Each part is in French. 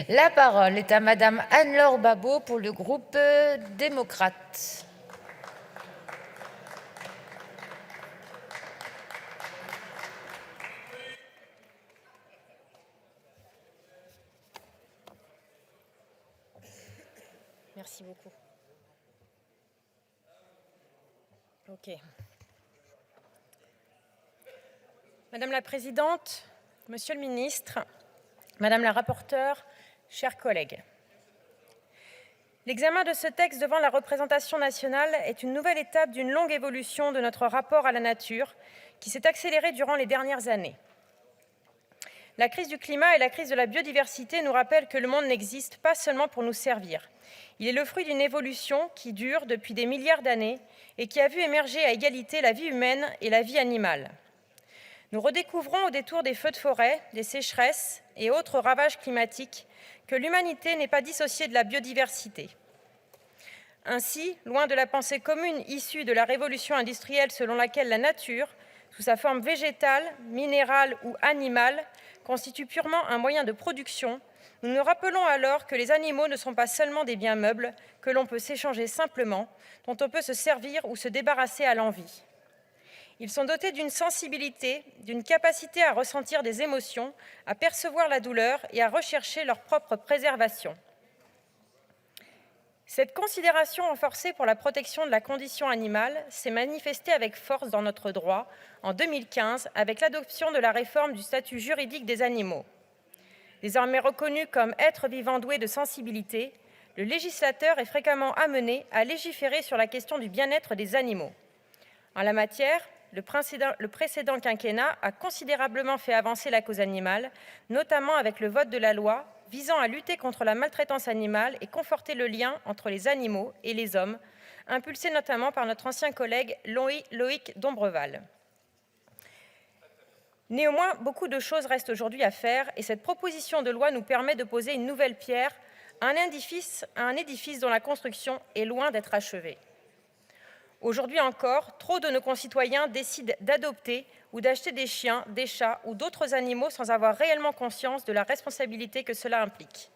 La parole est à Madame Anne-Laure Babeau pour le groupe démocrate. Merci beaucoup. Ok. Madame la Présidente, Monsieur le Ministre, Madame la Rapporteure, chers collègues. L'examen de ce texte devant la représentation nationale est une nouvelle étape d'une longue évolution de notre rapport à la nature qui s'est accélérée durant les dernières années. La crise du climat et la crise de la biodiversité nous rappellent que le monde n'existe pas seulement pour nous servir. Il est le fruit d'une évolution qui dure depuis des milliards d'années et qui a vu émerger à égalité la vie humaine et la vie animale. Nous redécouvrons au détour des feux de forêt, des sécheresses et autres ravages climatiques que l'humanité n'est pas dissociée de la biodiversité. Ainsi, loin de la pensée commune issue de la révolution industrielle selon laquelle la nature, sous sa forme végétale, minérale ou animale, constitue purement un moyen de production, nous nous rappelons alors que les animaux ne sont pas seulement des biens meubles que l'on peut s'échanger simplement, dont on peut se servir ou se débarrasser à l'envi. Ils sont dotés d'une sensibilité, d'une capacité à ressentir des émotions, à percevoir la douleur et à rechercher leur propre préservation. Cette considération renforcée pour la protection de la condition animale s'est manifestée avec force dans notre droit en 2015 avec l'adoption de la réforme du statut juridique des animaux. Désormais reconnu comme être vivant doué de sensibilité, le législateur est fréquemment amené à légiférer sur la question du bien-être des animaux. En la matière, le précédent quinquennat a considérablement fait avancer la cause animale, notamment avec le vote de la loi visant à lutter contre la maltraitance animale et conforter le lien entre les animaux et les hommes, impulsé notamment par notre ancien collègue Loïc Dombreval. Néanmoins, beaucoup de choses restent aujourd'hui à faire et cette proposition de loi nous permet de poser une nouvelle pierre à un édifice dont la construction est loin d'être achevée. Aujourd'hui encore, trop de nos concitoyens décident d'adopter ou d'acheter des chiens, des chats ou d'autres animaux sans avoir réellement conscience de la responsabilité que cela implique.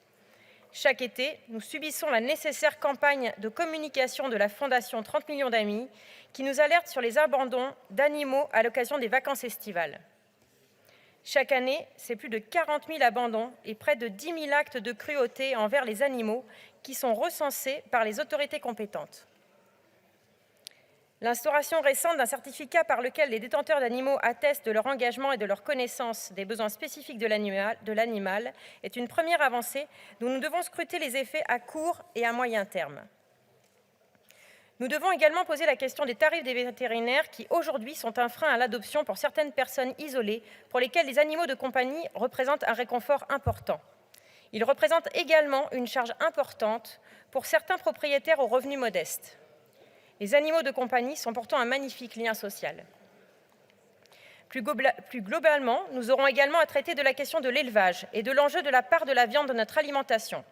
Chaque été, nous subissons la nécessaire campagne de communication de la Fondation 30 millions d'amis qui nous alerte sur les abandons d'animaux à l'occasion des vacances estivales. Chaque année, c'est plus de 40 000 abandons et près de 10 000 actes de cruauté envers les animaux qui sont recensés par les autorités compétentes. L'instauration récente d'un certificat par lequel les détenteurs d'animaux attestent de leur engagement et de leur connaissance des besoins spécifiques de l'animal est une première avancée dont nous devons scruter les effets à court et à moyen terme. Nous devons également poser la question des tarifs des vétérinaires qui, aujourd'hui, sont un frein à l'adoption pour certaines personnes isolées pour lesquelles les animaux de compagnie représentent un réconfort important. Ils représentent également une charge importante pour certains propriétaires aux revenus modestes. Les animaux de compagnie sont pourtant un magnifique lien social. Plus globalement, nous aurons également à traiter de la question de l'élevage et de l'enjeu de la part de la viande dans notre alimentation.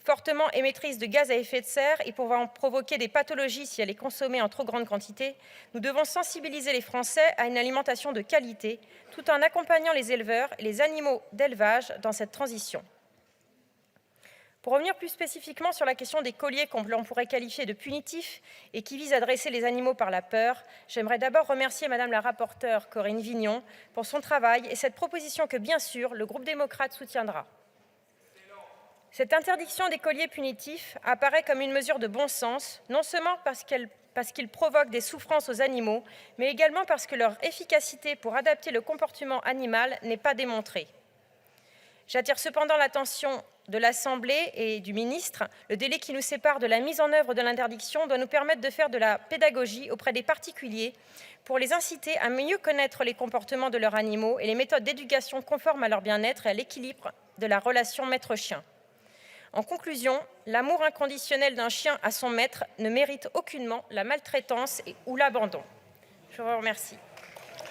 Fortement émettrice de gaz à effet de serre et pouvant provoquer des pathologies si elle est consommée en trop grande quantité, nous devons sensibiliser les Français à une alimentation de qualité, tout en accompagnant les éleveurs et les animaux d'élevage dans cette transition. Pour revenir plus spécifiquement sur la question des colliers qu'on pourrait qualifier de punitifs et qui visent à dresser les animaux par la peur, j'aimerais d'abord remercier Madame la rapporteure Corinne Vignon pour son travail et cette proposition que, bien sûr, le groupe démocrate soutiendra. Cette interdiction des colliers punitifs apparaît comme une mesure de bon sens, non seulement parce qu'ils provoquent des souffrances aux animaux, mais également parce que leur efficacité pour adapter le comportement animal n'est pas démontrée. J'attire cependant l'attention de l'Assemblée et du ministre. Le délai qui nous sépare de la mise en œuvre de l'interdiction doit nous permettre de faire de la pédagogie auprès des particuliers pour les inciter à mieux connaître les comportements de leurs animaux et les méthodes d'éducation conformes à leur bien-être et à l'équilibre de la relation maître-chien. En conclusion, l'amour inconditionnel d'un chien à son maître ne mérite aucunement la maltraitance ou l'abandon. Je vous remercie.